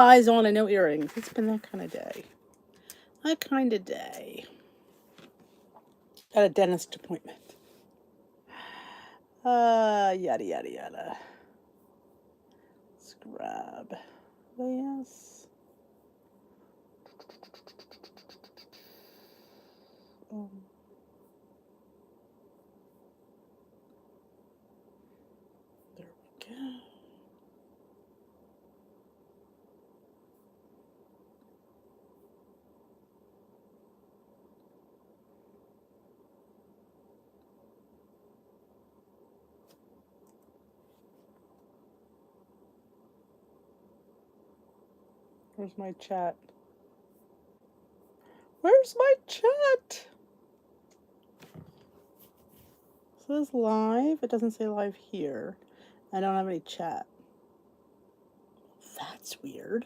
eyes on and no earrings. It's been that kind of day. That kind of day. Got a dentist appointment. Yada, yada, yada. Let's grab this. There we go. Where's my chat? Where's my chat? It says live. It doesn't say live here. I don't have any chat. That's weird.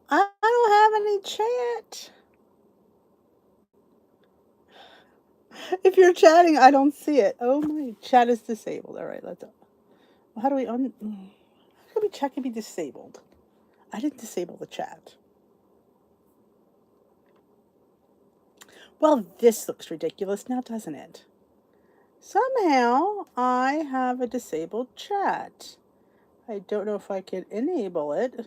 I don't have any chat. If you're chatting, I don't see it. Oh, my chat is disabled. All right, let's. How do we how can we chat can be disabled? I didn't disable the chat. Well, this looks ridiculous now, doesn't it? Somehow I have a disabled chat. I don't know if I can enable it.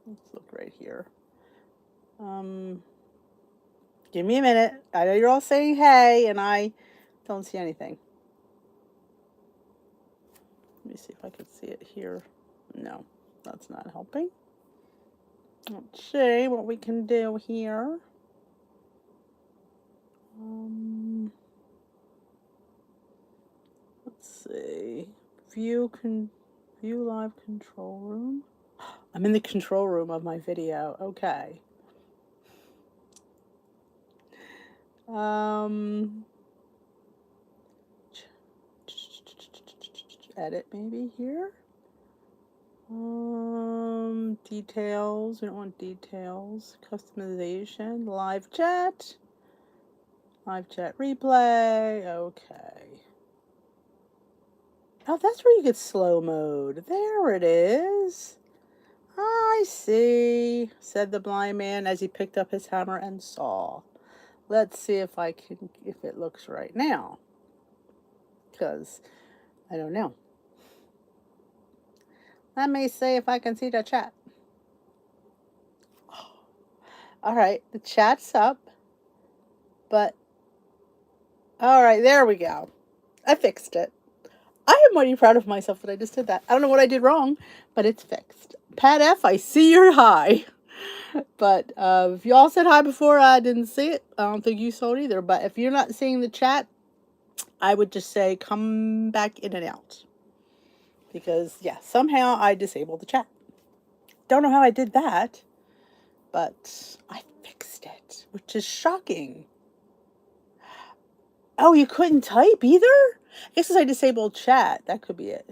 Let's look right here. Give me a minute. I know you're all saying hey, and I don't see anything. Let me see if I can see it here. No, that's not helping. Let's see what we can do here. Let's see. View live control room. I'm in the control room of my video. Okay. Edit maybe here. Details. We don't want details. Customization. Live chat. Live chat replay. Okay. Oh, that's where you get slow mode. There it is. I see, said the blind man as he picked up his hammer and saw. Let's see if it looks right now. Because I don't know. Let me see if I can see the chat. All right, the chat's up. But, all right, there we go. I fixed it. I am mighty proud of myself that I just did that. I don't know what I did wrong, but it's fixed. Pat F, I see your hi. But if you all said hi before, I didn't see it. I don't think you saw it either. But if you're not seeing the chat, I would just say come back in and out. Because, yeah, somehow I disabled the chat. Don't know how I did that, but I fixed it, which is shocking. Oh, you couldn't type either? I guess I disabled chat. That could be it.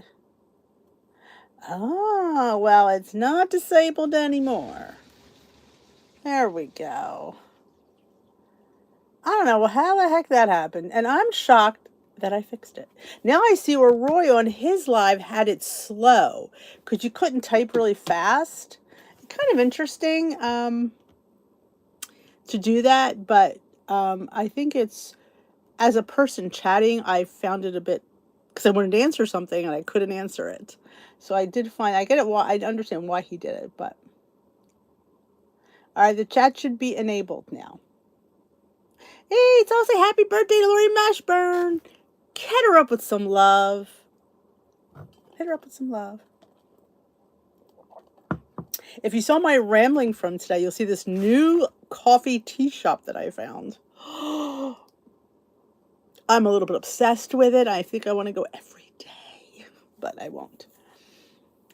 Oh, well, it's not disabled anymore. There we go. I don't know how the heck that happened, and I'm shocked that I fixed it. Now I see where Roy on his live had it slow because you couldn't type really fast. Kind of interesting to do that, but I think it's, as a person chatting, I found it a bit, because I wanted to answer something and I couldn't answer it. So I did find, I get it, I understand why he did it, but. All right, the chat should be enabled now. Hey, it's also happy birthday to Lori Mashburn. Hit her up with some love. Hit her up with some love. If you saw my rambling from today, you'll see this new coffee tea shop that I found. I'm a little bit obsessed with it. I think I want to go every day, but I won't.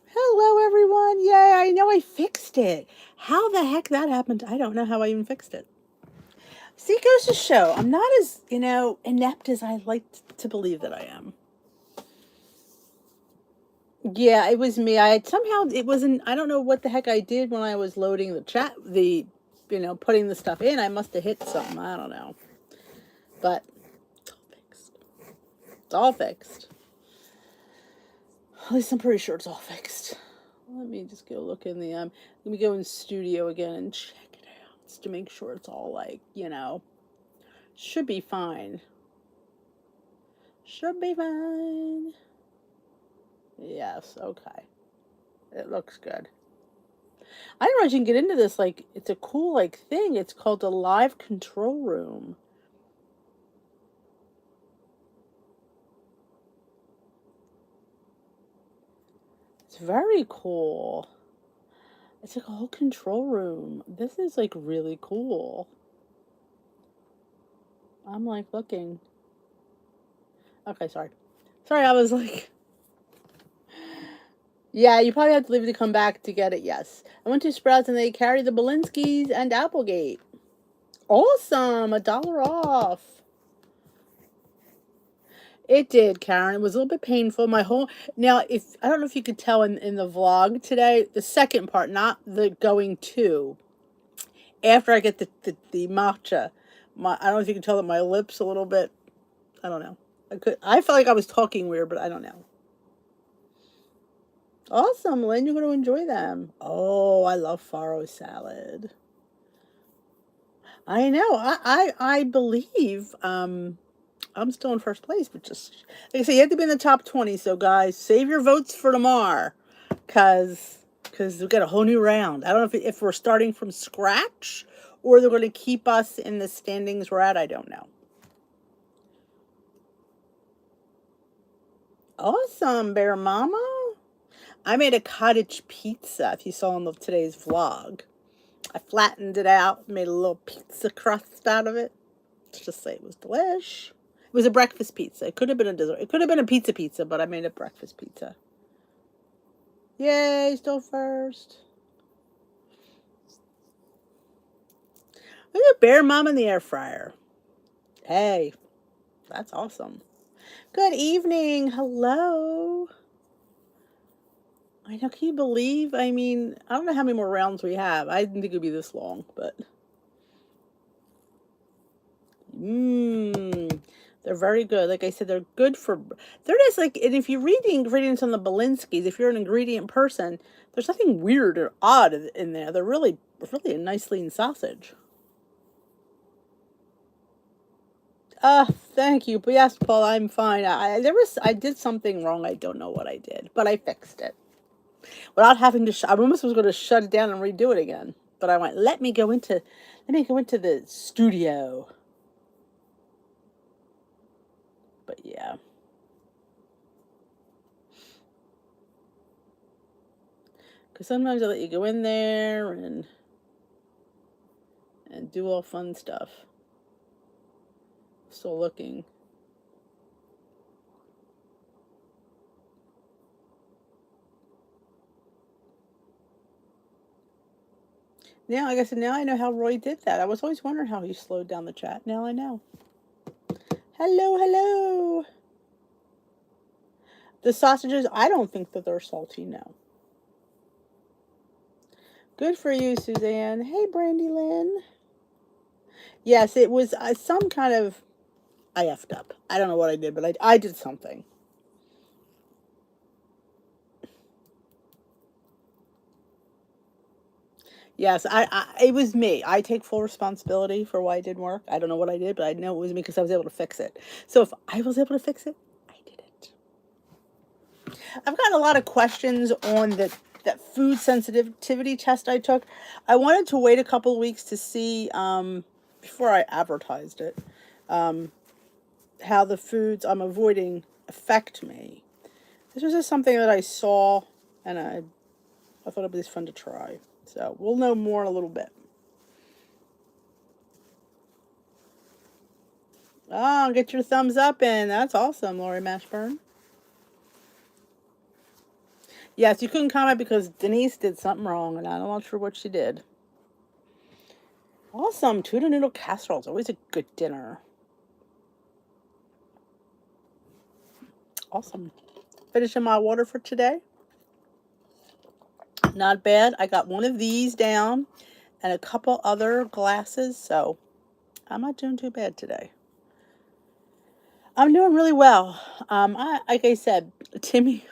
Hello, everyone. Yay, I know I fixed it. How the heck that happened, I don't know how I even fixed it. See, it goes to show I'm not as, inept as I like to believe that I am. Yeah, it was me. It wasn't, I don't know what the heck I did when I was loading the chat, putting the stuff in. I must have hit something. I don't know. But it's all fixed. It's all fixed. At least I'm pretty sure it's all fixed. Let me just go look in the, let me go in studio again and check it out just to make sure it's all like, should be fine. Should be fine. Yes, okay. It looks good. I didn't realize you can get into this, like, it's a cool, like, thing. It's called the live control room. It's very cool. It's like a whole control room. This is, like, really cool. I'm, like, looking. Okay, sorry. Sorry, I was like... Yeah, you probably have to leave it to come back to get it, yes. I went to Sprouts and they carry the Balinskis and Applegate. Awesome! $1 off. It did, Karen. It was a little bit painful. Now, if I don't know if you could tell in the vlog today, the second part, not the going to. After I get the matcha, I don't know if you can tell that my lips a little bit. I don't know. I felt like I was talking weird, but I don't know. Awesome, Lynn. You're going to enjoy them. Oh, I love farro salad. I know. I believe I'm still in first place, but just like I say, you have to be in the top 20. So guys, save your votes for tomorrow, because we've got a whole new round. I don't know if we're starting from scratch or they're going to keep us in the standings we're at. I don't know. Awesome, Bear Mama. I made a cottage pizza, if you saw in today's vlog. I flattened it out, made a little pizza crust out of it. Let's just say it was delish. It was a breakfast pizza. It could have been a dessert. It could have been a pizza, but I made a breakfast pizza. Yay, still first. Look at Bear Mom in the air fryer. Hey, that's awesome. Good evening. Hello. I know, can you believe? I mean, I don't know how many more rounds we have. I didn't think it would be this long, but... They're very good. Like I said, they're good for... They're just like... And if you read the ingredients on the Balinskis, if you're an ingredient person, there's nothing weird or odd in there. They're really a nice lean sausage. Thank you. But yes, Paul, I'm fine. I did something wrong. I don't know what I did, but I fixed it. Without having to, I almost was going to shut it down and redo it again. But I went, let me go into the studio. But yeah. Because sometimes I let you go in there and do all fun stuff. Still looking. Now, like I said, now I know how Roy did that. I was always wondering how he slowed down the chat. Now I know. Hello, hello. The sausages, I don't think that they're salty, no. Good for you, Suzanne. Hey, Brandy Lynn. Yes, it was some kind of... I effed up. I don't know what I did, but I did something. Yes, it was me. I take full responsibility for why it didn't work. I don't know what I did, but I know it was me because I was able to fix it. So if I was able to fix it, I did it. I've gotten a lot of questions on that food sensitivity test I took. I wanted to wait a couple of weeks to see, before I advertised it, how the foods I'm avoiding affect me. This was just something that I saw, and I thought it was fun to try. So we'll know more in a little bit. Oh, get your thumbs up in. That's awesome, Lori Mashburn. Yes, you couldn't comment because Denise did something wrong, and I'm not sure what she did. Awesome. Tuna noodle casserole is always a good dinner. Awesome. Finishing my water for today. Not bad. I got one of these down and a couple other glasses, so I'm not doing too bad today. I'm doing really well. Like I said, Timmy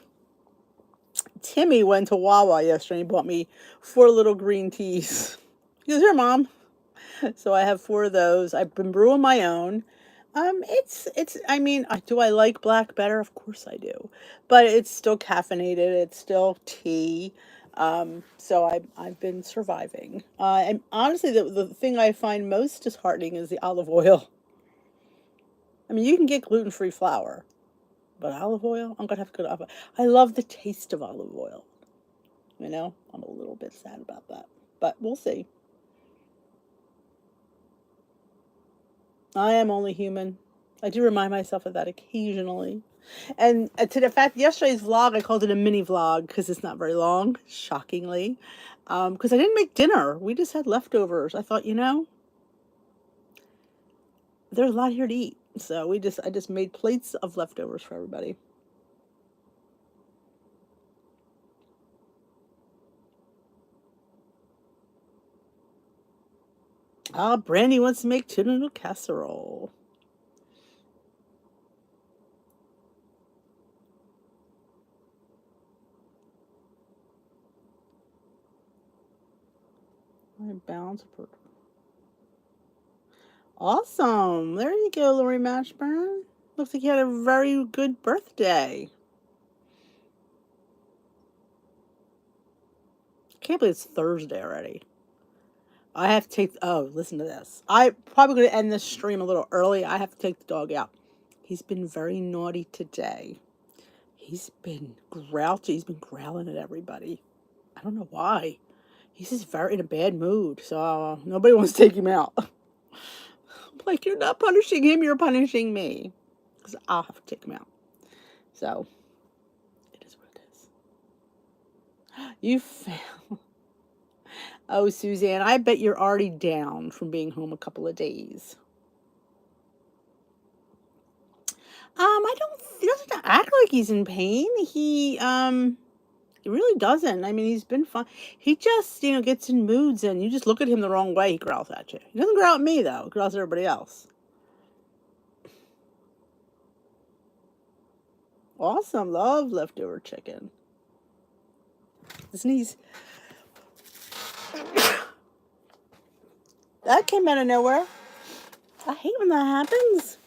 Timmy went to Wawa yesterday and bought me 4 little green teas. He goes, "Here, Mom." So I have 4 of those. I've been brewing my own. I mean, do I like black better? Of course I do. But it's still caffeinated. It's still tea. So I've been surviving. And honestly, the thing I find most disheartening is the olive oil. I mean, you can get gluten-free flour, but olive oil, I'm gonna have to go to olive oil. I love the taste of olive oil. You know, I'm a little bit sad about that, but we'll see. I am only human. I do remind myself of that occasionally. And to the fact, yesterday's vlog, I called it a mini vlog because it's not very long, shockingly. Because I didn't make dinner. We just had leftovers. I thought, there's a lot here to eat. So I just made plates of leftovers for everybody. Brandy wants to make tuna noodle casserole. I balance. Awesome. There you go, Lori Mashburn. Looks like you had a very good birthday. Can't believe it's Thursday already. I have to take, oh, listen to this. I probably going to end this stream a little early. I have to take the dog out. He's been very naughty today. He's been grouchy. He's been growling at everybody. I don't know why. He's just very in a bad mood. So nobody wants to take him out. I'm like, you're not punishing him. You're punishing me. Because I'll have to take him out. So it is what it is. You fail. Oh, Suzanne, I bet you're already down from being home a couple of days. He doesn't act like he's in pain. He really doesn't. I mean, he's been fine. He just, gets in moods and you just look at him the wrong way, he growls at you. He doesn't growl at me, though. He growls at everybody else. Awesome. Love leftover chicken. The sneeze. That came out of nowhere. I hate when that happens.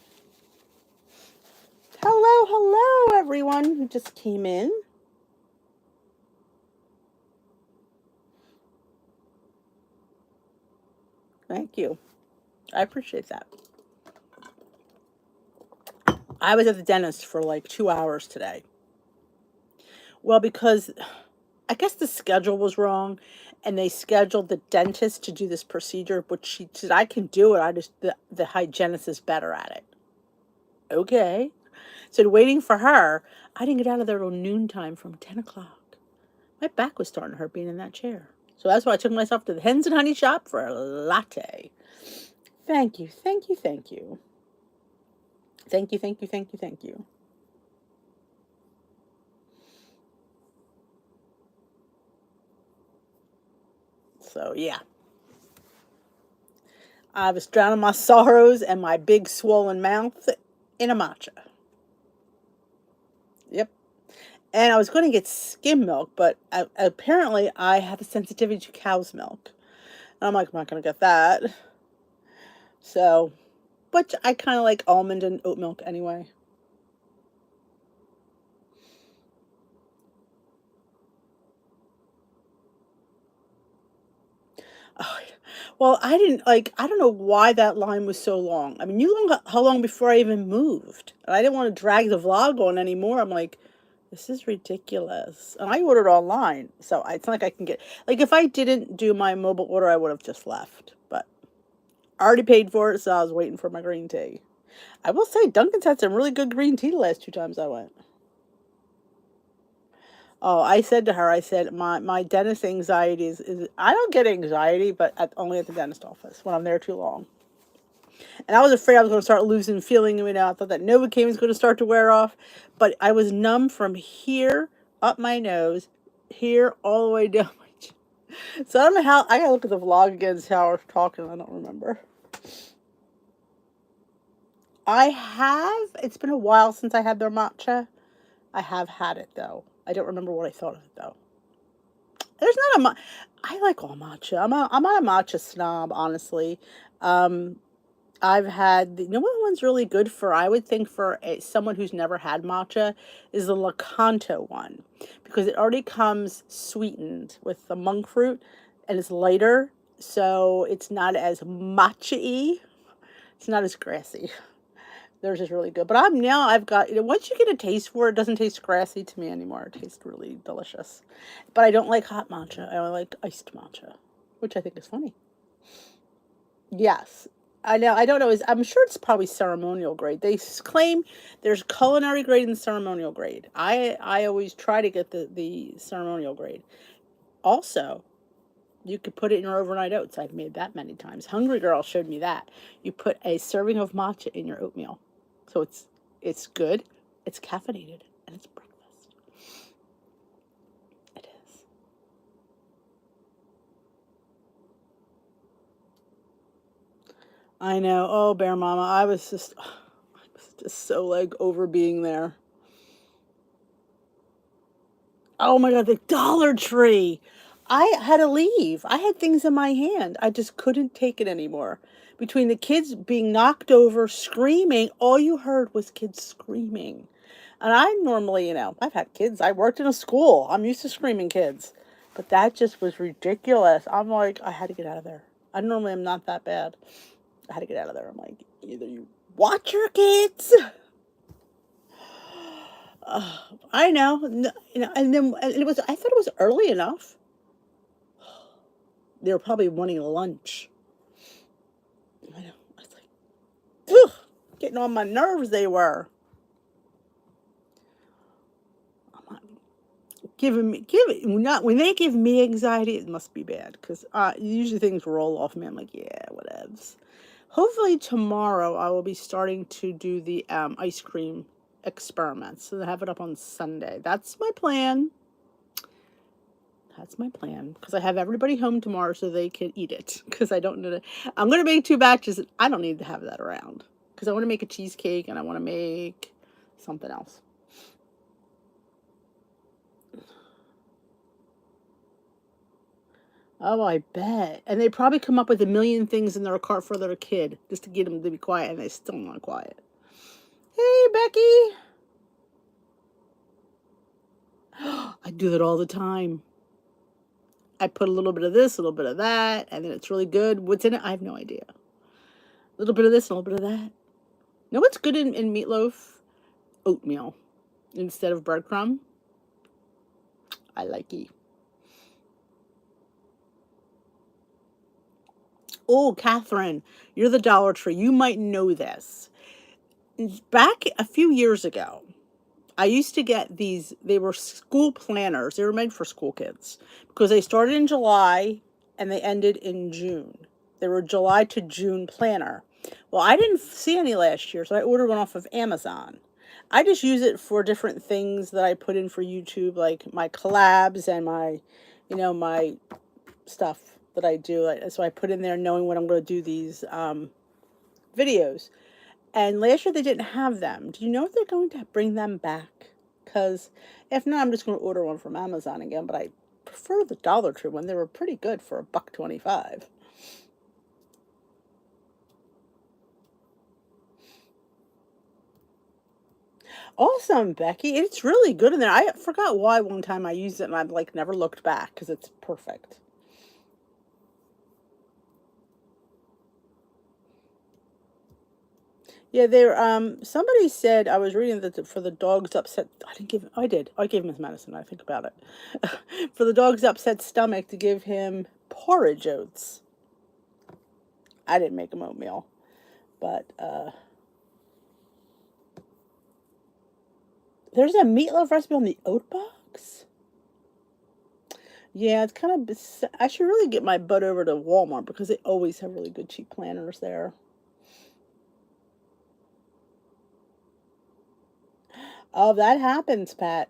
Hello, everyone who just came in. Thank you. I appreciate that. I was at the dentist for like 2 hours today. Well, because I guess the schedule was wrong, and they scheduled the dentist to do this procedure, which she said, I can do it. The hygienist is better at it. Okay. So waiting for her, I didn't get out of there till noontime from 10 o'clock. My back was starting to hurt being in that chair. So that's why I took myself to the Hens and Honey shop for a latte. Thank you, thank you, thank you. Thank you, thank you, thank you, thank you. So, yeah. I was drowning my sorrows and my big swollen mouth in a matcha. Yep. And I was going to get skim milk, but apparently I have a sensitivity to cow's milk. And I'm like, I'm not going to get that. So, but I kind of like almond and oat milk anyway. Oh, well, I don't know why that line was so long. I mean, how long before I even moved? And I didn't want to drag the vlog on anymore. I'm like, this is ridiculous. And I ordered online, so it's not like I can get, like, if I didn't do my mobile order, I would have just left. But I already paid for it, so I was waiting for my green tea. I will say, Dunkin's had some really good green tea the last 2 times I went. Oh, I said to her, I said, my dentist anxiety is I don't get anxiety, but only at the dentist office when I'm there too long. And I was afraid I was going to start losing feeling. I thought that Novocaine was going to start to wear off. But I was numb from here, up my nose, here, all the way down my chin. So I don't know how, I got to look at the vlog again and see how I was talking. I don't remember. It's been a while since I had their matcha. I have had it, though. I don't remember what I thought of it, though. There's not a I like all matcha. I'm not a matcha snob, honestly. Um, I've had you know what one's really good for, I would think, for someone who's never had matcha is the Lakanto one, because it already comes sweetened with the monk fruit and it's lighter, so it's not as matcha-y. It's not as grassy. Theirs is really good. But I've got, once you get a taste for it, it doesn't taste grassy to me anymore. It tastes really delicious. But I don't like hot matcha. I only like iced matcha, which I think is funny. Yes. I know. I don't know. I'm sure it's probably ceremonial grade. They claim there's culinary grade and ceremonial grade. I always try to get the ceremonial grade. Also, you could put it in your overnight oats. I've made that many times. Hungry Girl showed me that. You put a serving of matcha in your oatmeal. So it's good, it's caffeinated, and it's breakfast. It is. I know. Oh, Bear Mama, I was just so like over being there. Oh my God, the Dollar Tree. I had to leave. I had things in my hand. I just couldn't take it anymore. Between the kids being knocked over, screaming, all you heard was kids screaming. And I normally, I've had kids. I worked in a school. I'm used to screaming kids. But that just was ridiculous. I'm like, I had to get out of there. I normally am not that bad. I had to get out of there. I'm like, either you watch your kids. I know, and then and it was. I thought it was early enough. They were probably wanting lunch. I know. I was like, ugh, getting on my nerves. They were. I'm not giving me not when they give me anxiety. It must be bad because usually things roll off me. I'm like, yeah, whatevs. Hopefully tomorrow I will be starting to do the ice cream experiments. So I have it up on Sunday. That's my plan. That's my plan, because I have everybody home tomorrow so they can eat it. Because I don't need to. I'm going to make 2 batches. I don't need to have that around because I want to make a cheesecake and I want to make something else. Oh, I bet. And they probably come up with a million things in their cart for their kid just to get them to be quiet, and they're still not quiet. Hey, Becky. I do that all the time. I put a little bit of this, a little bit of that, and then it's really good. What's in it? I have no idea. A little bit of this, a little bit of that. Know what's good in meatloaf? Oatmeal instead of breadcrumb. I like it. Oh, Catherine, you're the Dollar Tree. You might know this. Back a few years ago, I used to get these. They were school planners. They were made for school kids because they started in July and they ended in June. They were July to June planner. Well, I didn't see any last year, so I ordered one off of Amazon. I just use it for different things that I put in for YouTube, like my collabs and my stuff that I do. So I put in there knowing when I'm going to do these videos. And last year they didn't have them. Do you know if they're going to bring them back? Because if not, I'm just going to order one from Amazon again. But I prefer the Dollar Tree one. They were pretty good for $1.25. Awesome, Becky. It's really good in there. I forgot why one time I used it and I've like never looked back because it's perfect. Yeah, there. Somebody said I was reading that for the dog's upset. I didn't give. I did. I gave him his medicine. I think about it. For the dog's upset stomach, to give him porridge oats. I didn't make him oatmeal, but there's a meatloaf recipe on the oat box. Yeah, it's kind of. I should really get my butt over to Walmart because they always have really good cheap planners there. Oh, that happens, Pat.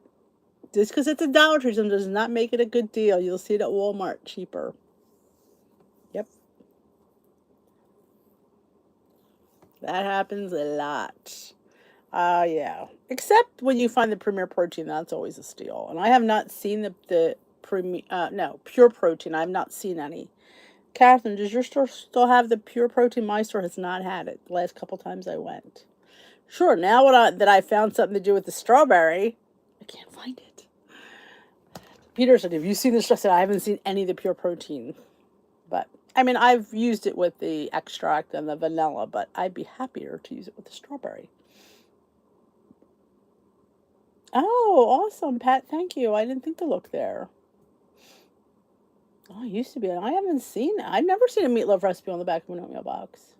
Just because it's a Dollar Tree does not make it a good deal. You'll see it at Walmart cheaper. Yep, that happens a lot. Yeah. Except when you find the Premier Protein, that's always a steal. And I have not seen the Premier, no, Pure Protein. I have not seen any. Catherine, does your store still have the Pure Protein? My store has not had it the last couple times I went. Sure, now that I found something to do with the strawberry, I can't find it. Peter said, have you seen this? I said, I haven't seen any of the Pure Protein. But, I mean, I've used it with the extract and the vanilla, but I'd be happier to use it with the strawberry. Oh, awesome, Pat. Thank you. I didn't think to look there. Oh, it used to be. I haven't seen it. I've never seen a meatloaf recipe on the back of an oatmeal box.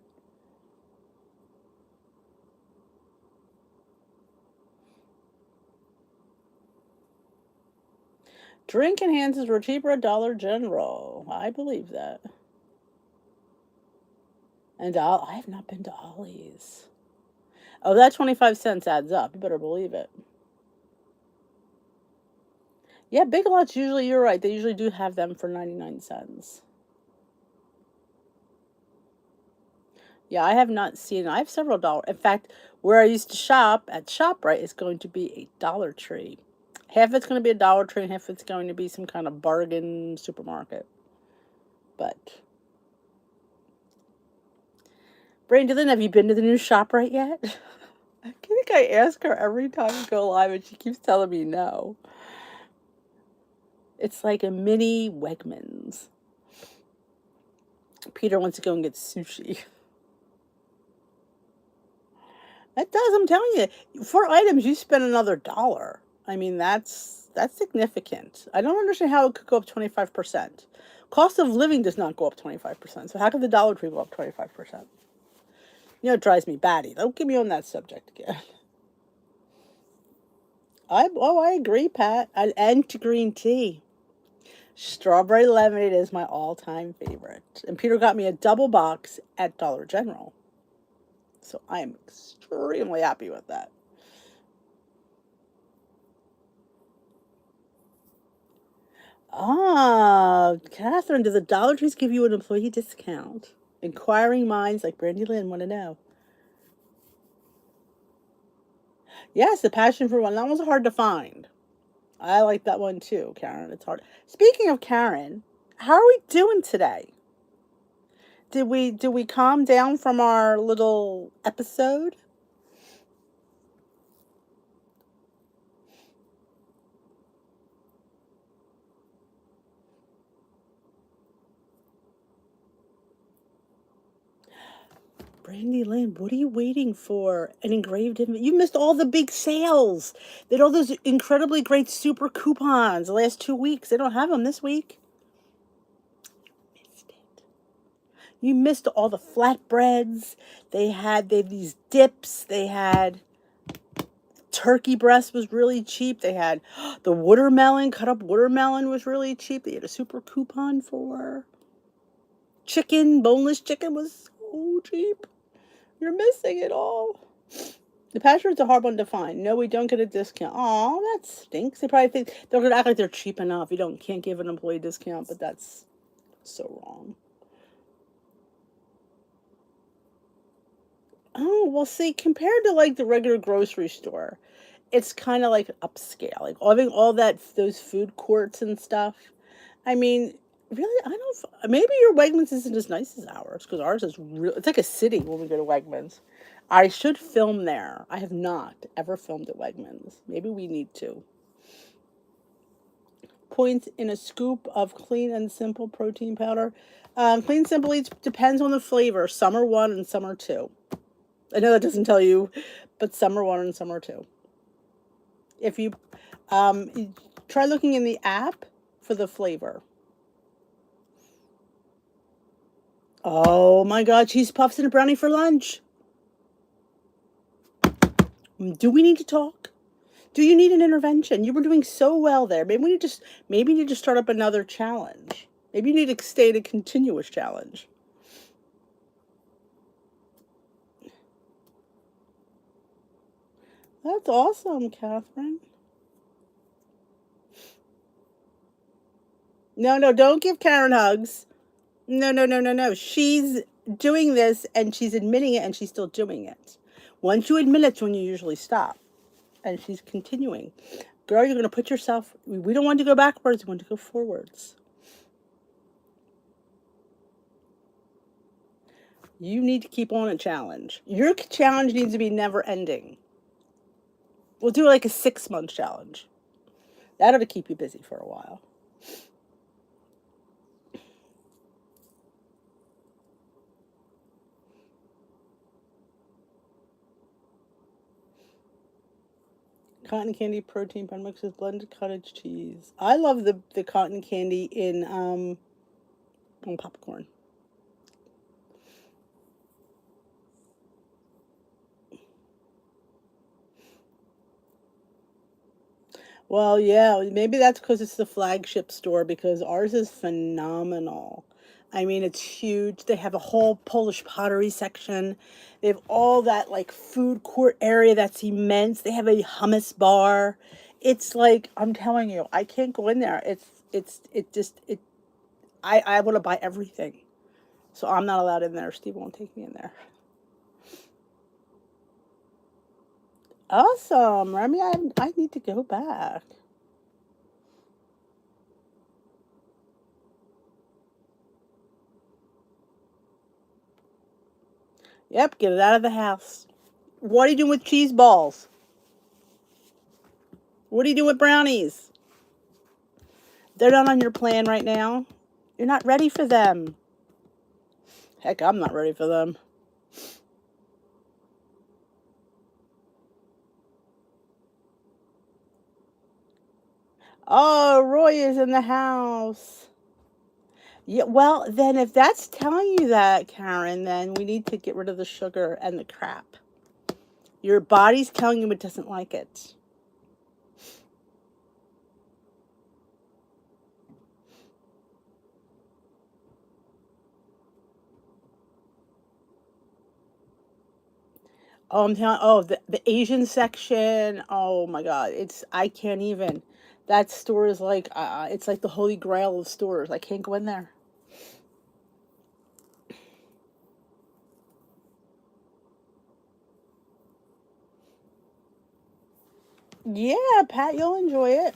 Drink enhancers were cheaper at Dollar General. I believe that. And I have not been to Ollie's. Oh, that 25 cents adds up. You better believe it. Yeah, Big Lots usually, you're right. They usually do have them for 99 cents. Yeah, I have not seen. I have several dollars. In fact, where I used to shop at ShopRite is going to be a Dollar Tree. Half it's going to be a Dollar Tree, and half it's going to be some kind of bargain supermarket. But Brandon, have you been to the new ShopRite yet? I think I ask her every time we go live, and she keeps telling me no. It's like a mini Wegmans. Peter wants to go and get sushi. That does, I'm telling you. 4 items, you spend another $1. I mean, that's significant. I don't understand how it could go up 25%. Cost of living does not go up 25%. So how could the Dollar Tree go up 25%? You know, it drives me batty. Don't get me on that subject again. I agree, Pat. And to green tea. Strawberry lemonade is my all-time favorite. And Peter got me a double box at Dollar General. So I am extremely happy with that. Ah, Catherine, do the Dollar Trees give you an employee discount? Inquiring minds like Brandy Lynn want to know. Yes, the passion for one. That was hard to find. I like that one too, Karen. It's hard. Speaking of Karen, how are we doing today? Did we calm down from our little episode? Brandy Lynn, what are you waiting for? An engraved image? You missed all the big sales. They had all those incredibly great super coupons the last 2 weeks. They don't have them this week. Missed it. You missed all the flatbreads. They had these dips. They had turkey breast was really cheap. They had the watermelon, cut up watermelon was really cheap. They had a super coupon for chicken, boneless chicken was so cheap. You're missing it all. The password's a hard one to find. No, we don't get a discount. Oh, that stinks. They probably think they're gonna act like they're cheap enough. You can't give an employee discount, but that's so wrong. Oh, well, see, compared to like the regular grocery store, it's kind of like upscale, like having all those food courts and stuff. I mean, really, I don't. Maybe your Wegmans isn't as nice as ours because ours is real. It's like a city when we go to Wegmans. I should film there. I have not ever filmed at Wegmans. Maybe we need to. Points in a scoop of clean and simple protein powder. Clean simple eats depends on the flavor. Some are 1 and some are 2. I know that doesn't tell you, but some are 1 and some are 2. If you try looking in the app for the flavor. Oh my God, cheese puffs and a brownie for lunch. Do we need to talk? Do you need an intervention? You were doing so well there. Maybe you need to start up another challenge. Maybe you need to stay in a continuous challenge. That's awesome, Catherine. No, don't give Karen hugs. No. She's doing this and she's admitting it and she's still doing it. Once you admit it's when you usually stop. And she's continuing. Girl, you're going to put yourself, we don't want to go backwards, we want to go forwards. You need to keep on a challenge. Your challenge needs to be never ending. We'll do like a 6-month challenge. That ought to keep you busy for a while. Cotton candy protein pun mixed with blended cottage cheese. I love the cotton candy in on popcorn. Well, yeah, maybe that's because it's the flagship store because ours is phenomenal. I mean, it's huge. They have a whole Polish pottery section. They have all that like food court area that's immense. They have a hummus bar. It's like I'm telling you, I can't go in there. It just it I want to buy everything. So I'm not allowed in there. Steve won't take me in there. Awesome, Remy. I need to go back. Yep, get it out of the house. What are you doing with cheese balls? What are you doing with brownies? They're not on your plan right now. You're not ready for them. Heck, I'm not ready for them. Oh, Roy is in the house. Yeah, well, then if that's telling you that, Karen, then we need to get rid of the sugar and the crap. Your body's telling you it doesn't like it. Oh, I'm telling. Oh, the Asian section. Oh my God, I can't even. That store is like it's like the holy grail of stores. I can't go in there. Yeah, Pat, you'll enjoy it.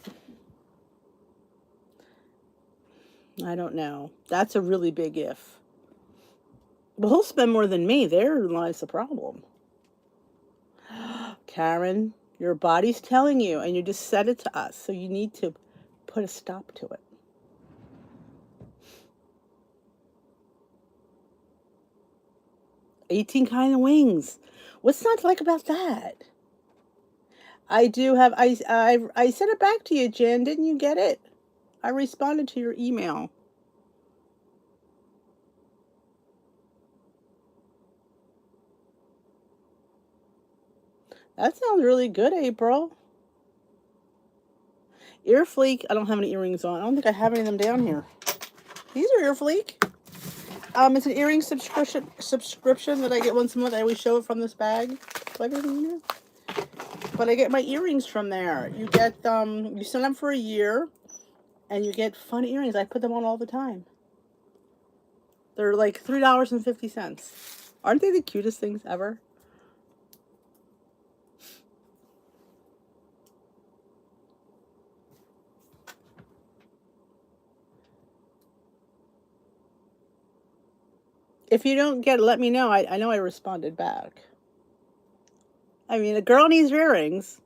I don't know. That's a really big if. But he'll spend more than me. There lies the problem. Karen, your body's telling you, and you just said it to us, so you need to put a stop to it. 18 kind of wings. What's not to like about that? I do have. I sent it back to you, Jen. Didn't you get it? I responded to your email. That sounds really good, April. Ear Fleek. I don't have any earrings on. I don't think I have any of them down here. These are Ear Fleek. It's an earring subscription that I get once a month. I always show it from this bag. Do I have everything in here? But I get my earrings from there. You get you sign up for a year, and you get fun earrings. I put them on all the time. They're like $3.50. Aren't they the cutest things ever? If you don't get it, let me know. I know I responded back. I mean, a girl needs earrings,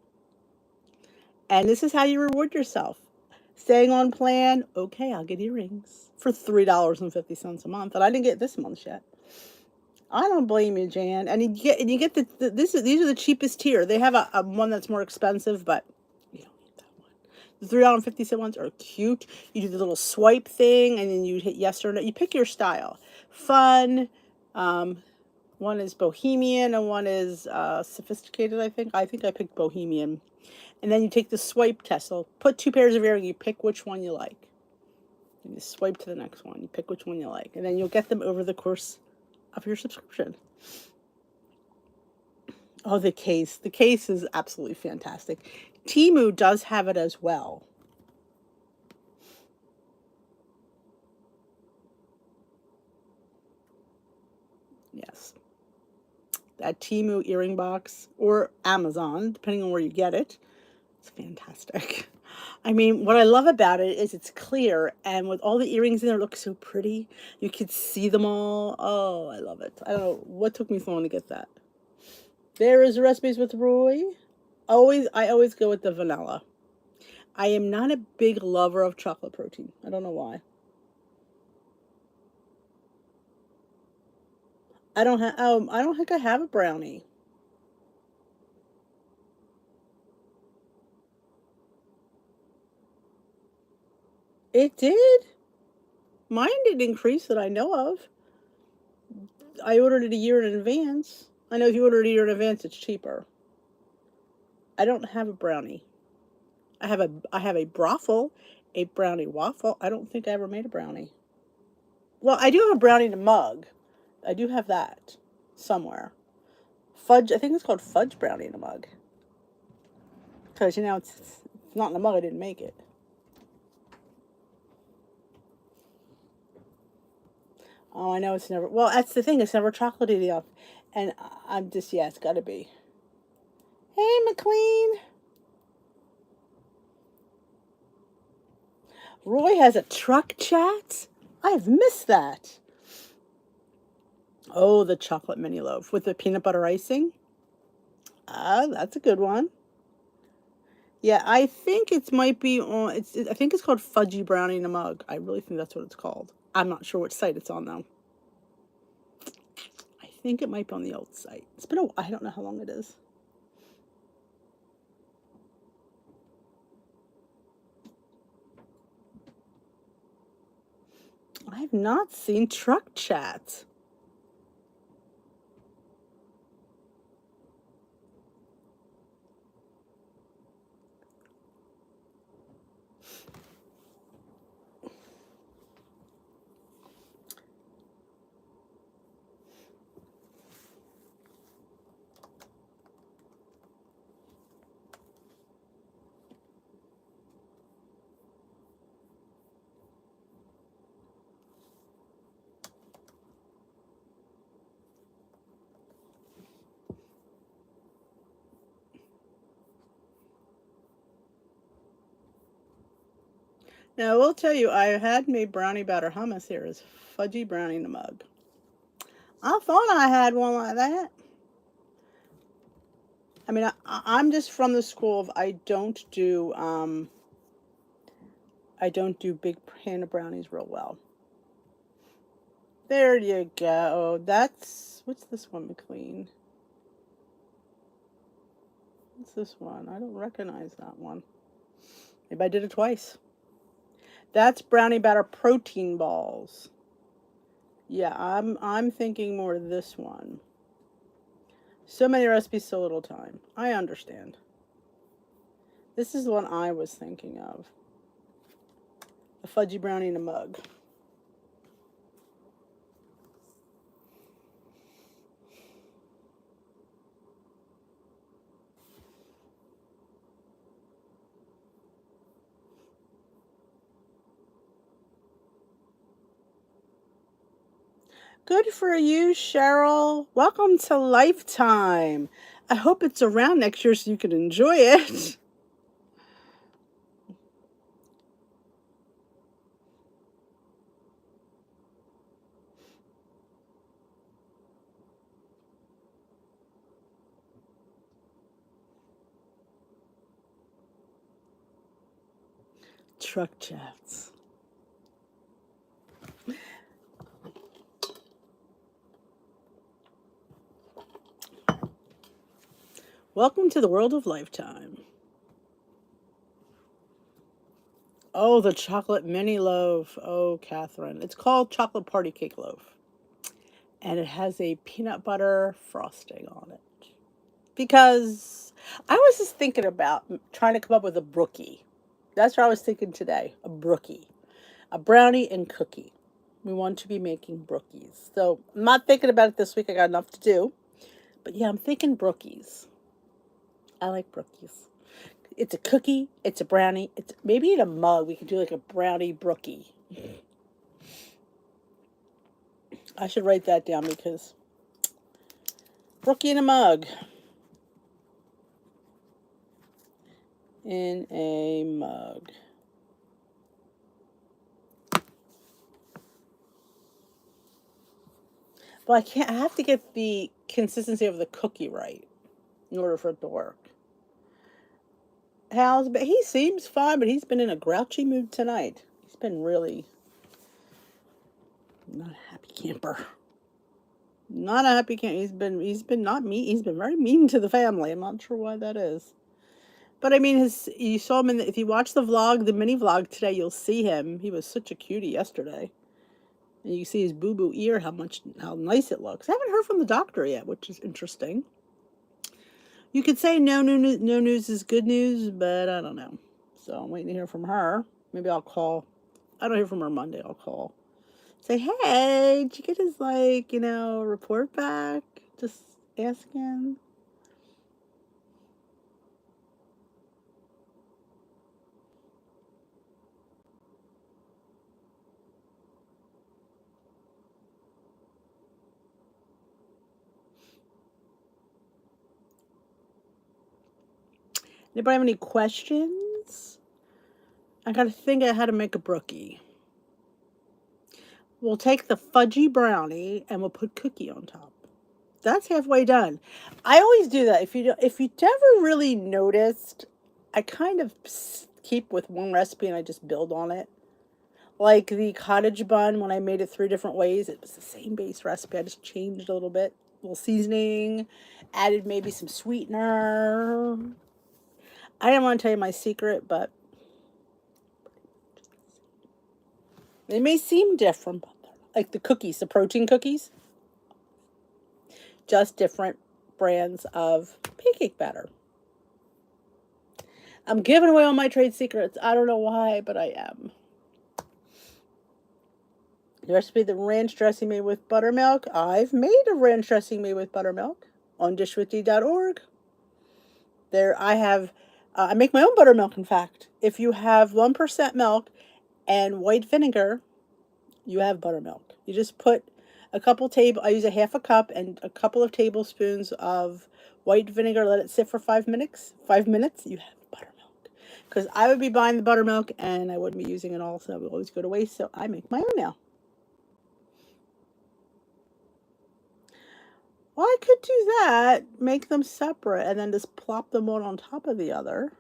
and this is how you reward yourself. Staying on plan, okay, I'll get earrings for $3.50 a month, and I didn't get this month yet. I don't blame you, Jan. And you get these are the cheapest tier. They have a one that's more expensive, but you don't need that one. The $3.50 ones are cute. You do the little swipe thing, and then you hit yes or no. You pick your style. Fun. Um, One is bohemian, and one is sophisticated. I think I picked bohemian. And then you take the swipe test. So put two pairs of earrings. You pick which one you like. And you swipe to the next one. You pick which one you like, and then you'll get them over the course of your subscription. Oh, the case. The case is absolutely fantastic. Temu does have it as well. Yes. that Temu earring box or Amazon, depending on where you get it. It's fantastic. I mean, what I love about it is it's clear, and with all the earrings in there, it looks so pretty. You could see them all. Oh, I love it. I don't know what took me so long to get that. There is recipes with Roy. I always go with the vanilla. I am not a big lover of chocolate protein. I don't know why. I don't think I have a brownie. It did. Mine didn't increase that I know of. I ordered it a year in advance. I know if you order it a year in advance, it's cheaper. I don't have a brownie. I have a brothel, a brownie waffle. I don't think I ever made a brownie. Well, I do have a brownie in a mug. I do have that somewhere. Fudge. I think it's called fudge brownie in a mug. Because it's not in a mug. I didn't make it. Oh, I know it's never. Well, that's the thing. It's never chocolatey enough, and I'm just it's got to be. Hey, McQueen. Roy has a truck chat. I've missed that. Oh, the chocolate mini loaf with the peanut butter icing. Ah, that's a good one. Yeah, I think it might be on. I think it's called Fudgy Brownie in a Mug. I really think that's what it's called. I'm not sure which site it's on though. I think it might be on the old site. It's been I don't know how long it is. I have not seen truck chat. Now, I will tell you, I had made brownie batter hummus. Here is Fudgy Brownie in a Mug. I thought I had one like that. I mean, I'm just from the school of I don't do big pan of brownies real well. There you go. What's this one, McLean? What's this one? I don't recognize that one. Maybe I did it twice. That's brownie batter protein balls. Yeah, I'm thinking more of this one. So many recipes, so little time. I understand. This is the one I was thinking of. A fudgy brownie in a mug. Good for you, Cheryl. Welcome to Lifetime. I hope it's around next year so you can enjoy it. Truck chats. Welcome to the world of Lifetime. Oh, the chocolate mini loaf. Oh, Catherine. It's called chocolate party cake loaf. And it has a peanut butter frosting on it. Because I was just thinking about trying to come up with a brookie. That's what I was thinking today. A brookie. A brownie and cookie. We want to be making brookies. So I'm not thinking about it this week. I got enough to do. But yeah, I'm thinking brookies. I like brookies. It's a cookie. It's a brownie. It's maybe in a mug. We could do like a brownie brookie. I should write that down because Brookie in a mug. In a mug. Well, I have to get the consistency of the cookie right in order for it to work. He seems fine, but he's been in a grouchy mood tonight. He's been really not a happy camper. Not a happy camper. He's been not mean. He's been very mean to the family. I'm not sure why that is. But I mean, you saw him if you watch the vlog, the mini vlog today, you'll see him. He was such a cutie yesterday. And you see his boo-boo ear, how nice it looks. I haven't heard from the doctor yet, which is interesting. You could say no news is good news, but I don't know. So I'm waiting to hear from her. Maybe I'll call. I don't hear from her Monday. I'll call. Say, hey, did you get his, report back? Just asking. Anybody have any questions? I gotta think of how to make a brookie. We'll take the fudgy brownie and we'll put cookie on top. That's halfway done. I always do that. If you never really noticed, I kind of keep with one recipe and I just build on it. Like the cottage bun, when I made it 3 different ways, it was the same base recipe. I just changed a little bit, a little seasoning, added maybe some sweetener. I didn't want to tell you my secret, but they may seem different. Like the cookies, the protein cookies, just different brands of pancake batter. I'm giving away all my trade secrets. I don't know why, but I am. The recipe, the ranch dressing made with buttermilk. I've made a ranch dressing made with buttermilk on dishwithdee.org. There I have, I make my own buttermilk, in fact. If you have 1% milk and white vinegar, you have buttermilk. You just put I use a half a cup and a couple of tablespoons of white vinegar, let it sit for 5 minutes. 5 minutes, you have buttermilk. Because I would be buying the buttermilk and I wouldn't be using it all, so it would always go to waste, so I make my own now. Well, I could do that, make them separate, and then just plop them one on top of the other.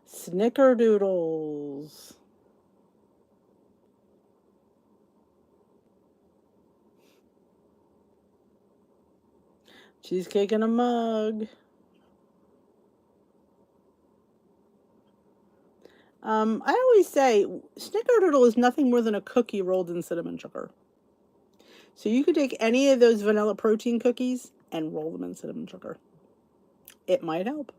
Snickerdoodles. Cheesecake in a mug. I always say snickerdoodle is nothing more than a cookie rolled in cinnamon sugar. So you could take any of those vanilla protein cookies and roll them in cinnamon sugar. It might help.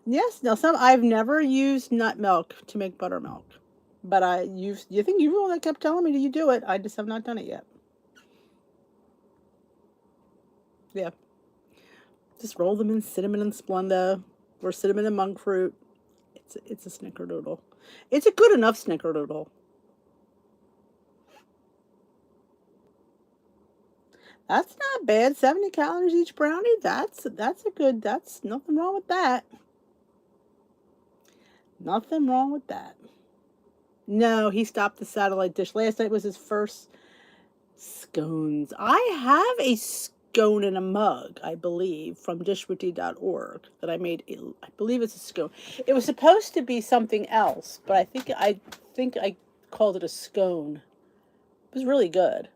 Yes, now I've never used nut milk to make buttermilk. But you think you all that kept telling me you do it. I just have not done it yet. Yeah. Just roll them in cinnamon and Splenda or cinnamon and monk fruit. It's a snickerdoodle. It's a good enough snickerdoodle. That's not bad. 70 calories each brownie. That's nothing wrong with that. Nothing wrong with that. No, he stopped the satellite dish. Last night was his first scones. I have a scone in a mug, I believe, from dishwithdee.org that I made. I believe it's a scone. It was supposed to be something else, but I think I called it a scone. It was really good.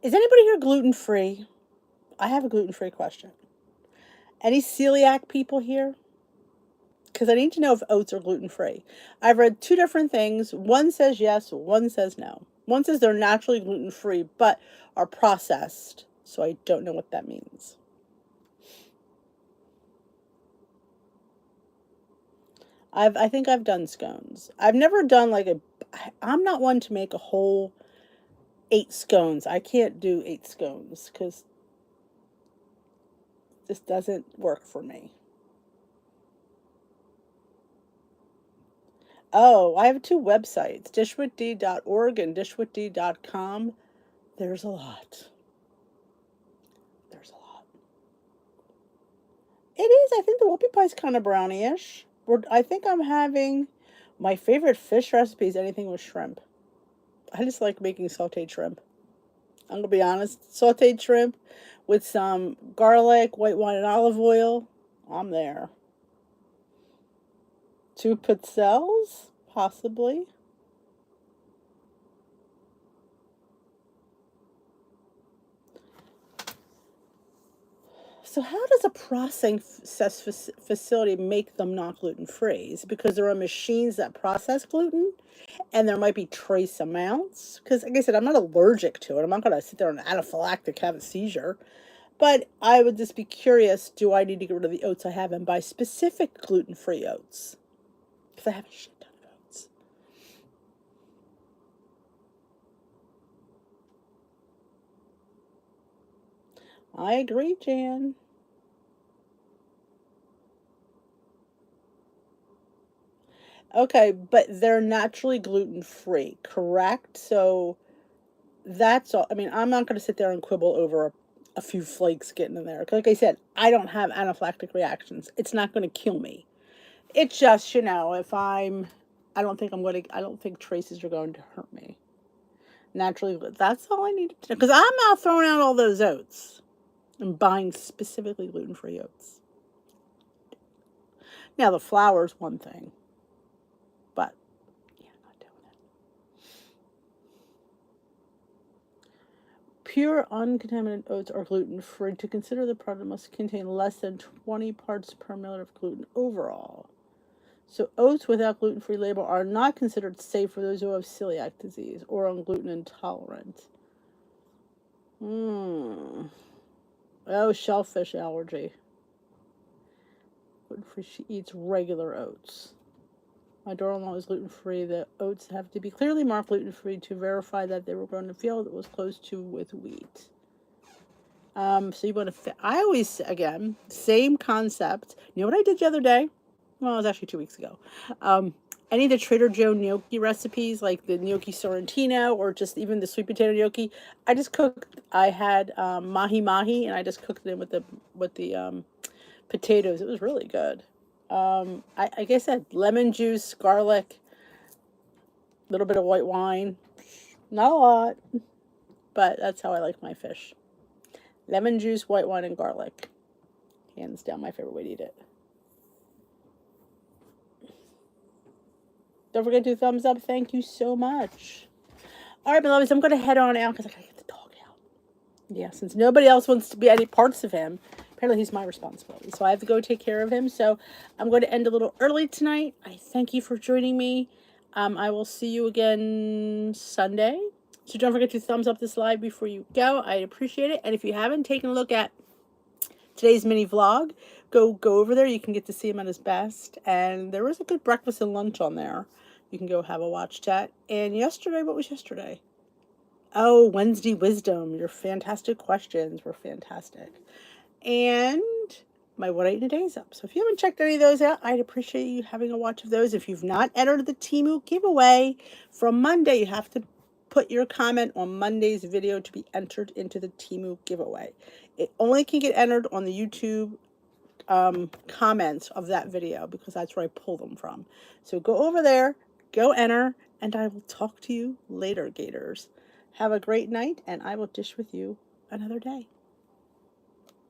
Is anybody here gluten-free? I have a gluten-free question. Any celiac people here? Because I need to know if oats are gluten-free. I've read 2 different things. One says yes, one says no. One says they're naturally gluten-free, but are processed. So I don't know what that means. I think I've done scones. I've never done I'm not one to make a whole 8 scones. I can't do 8 scones because This doesn't work for me. Oh, I have 2 websites, dishwithdee.org and dishwithdee.com. There's a lot. There's a lot. It is. I think the whoopie pie's kind of brownie-ish. I think I'm having my favorite fish recipe is anything with shrimp. I just like making sauteed shrimp. I'm gonna be honest. Sauteed shrimp with some garlic, white wine, and olive oil. I'm there. 2 pizzelles, possibly. So how does a processing facility make them not gluten-free? Is it because there are machines that process gluten and there might be trace amounts? Because like I said, I'm not allergic to it. I'm not going to sit there and anaphylactic have a seizure. But I would just be curious, do I need to get rid of the oats I have and buy specific gluten-free oats? Because I have a shit ton of oats. I agree, Jan. Okay, but they're naturally gluten-free, correct? So that's all. I mean, I'm not going to sit there and quibble over a few flakes getting in there. Like I said, I don't have anaphylactic reactions. It's not going to kill me. It's just, if I don't think I don't think traces are going to hurt me. Naturally, that's all I need to know. Because I'm not throwing out all those oats. I'm buying specifically gluten-free oats. Now, the flour is one thing. But, yeah, I'm not doing it. Pure uncontaminated oats are gluten-free. To consider, the product must contain less than 20 parts per million of gluten overall. So oats without gluten-free label are not considered safe for those who have celiac disease or are gluten intolerant. Oh, shellfish allergy. Gluten-free, she eats regular oats. My daughter-in-law is gluten-free. The oats have to be clearly marked gluten-free to verify that they were grown in a field that was close to with wheat. So you want to, I always, again, same concept. You know what I did the other day? Well, it was actually 2 weeks ago. Any of the Trader Joe gnocchi recipes, like the gnocchi sorrentino or just even the sweet potato gnocchi, I just cooked. I had mahi mahi, and I just cooked it with the potatoes. It was really good. Like I said, lemon juice, garlic, a little bit of white wine. Not a lot, but that's how I like my fish. Lemon juice, white wine, and garlic. Hands down my favorite way to eat it. Don't forget to thumbs up. Thank you so much. All right, beloveds, I'm going to head on out because I got to get the dog out. Yeah, since nobody else wants to be any parts of him, apparently he's my responsibility. So I have to go take care of him. So I'm going to end a little early tonight. I thank you for joining me. I will see you again Sunday. So don't forget to thumbs up this live before you go. I appreciate it. And if you haven't taken a look at today's mini vlog, go over there. You can get to see him at his best. And there was a good breakfast and lunch on there. You can go have a watch chat. And yesterday, what was yesterday? Oh, Wednesday Wisdom. Your fantastic questions were fantastic. And my What I Eat in a Day is up. So if you haven't checked any of those out, I'd appreciate you having a watch of those. If you've not entered the Temu giveaway from Monday, you have to put your comment on Monday's video to be entered into the Temu giveaway. It only can get entered on the YouTube comments of that video because that's where I pull them from. So go over there, go enter, and I will talk to you later, Gators. Have a great night, and I will dish with you another day.